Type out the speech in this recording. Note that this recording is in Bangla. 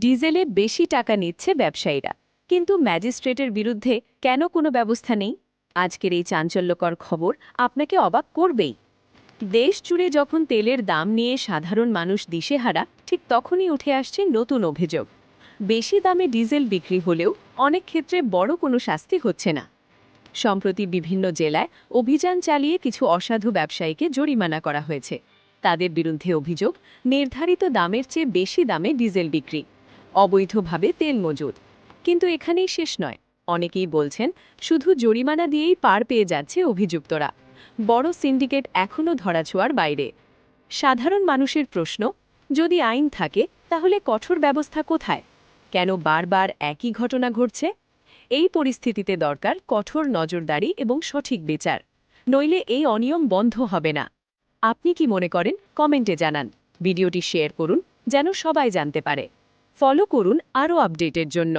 ডিজেলে বেশি টাকা নিচ্ছে ব্যবসায়ীরা, কিন্তু ম্যাজিস্ট্রেটের বিরুদ্ধে কেন কোনো ব্যবস্থা নেই? আজকের এই চাঞ্চল্যকর খবর আপনাকে অবাক করবেই। দেশ জুড়ে যখন তেলের দাম নিয়ে সাধারণ মানুষ দিশেহারা, ঠিক তখনই উঠে আসছে নতুন অভিযোগ। বেশি দামে ডিজেল বিক্রি হলেও অনেক ক্ষেত্রে বড় কোনো শাস্তি হচ্ছে না। সম্প্রতি বিভিন্ন জেলায় অভিযান চালিয়ে কিছু অসাধু ব্যবসায়ীকে জরিমানা করা হয়েছে। তাদের বিরুদ্ধে অভিযোগ, নির্ধারিত দামের চেয়ে বেশি দামে ডিজেল বিক্রি, অবৈধভাবে তেল মজুদ। কিন্তু এখানেই শেষ নয়। অনেকেই বলছেন, শুধু জরিমানা দিয়েই পার পেয়ে যাচ্ছে অভিযুক্তরা। বড় সিন্ডিকেট এখনও ধরাছোঁয়ার বাইরে। সাধারণ মানুষের প্রশ্ন, যদি আইন থাকে তাহলে কঠোর ব্যবস্থা কোথায়? কেন বারবার একই ঘটনা ঘটছে? এই পরিস্থিতিতে দরকার কঠোর নজরদারি এবং সঠিক বিচার, নইলে এই অনিয়ম বন্ধ হবে না। আপনি কি মনে করেন কমেন্টে জানান। ভিডিওটি শেয়ার করুন যেন সবাই জানতে পারে। ফলো করুন আরও আপডেটের জন্য।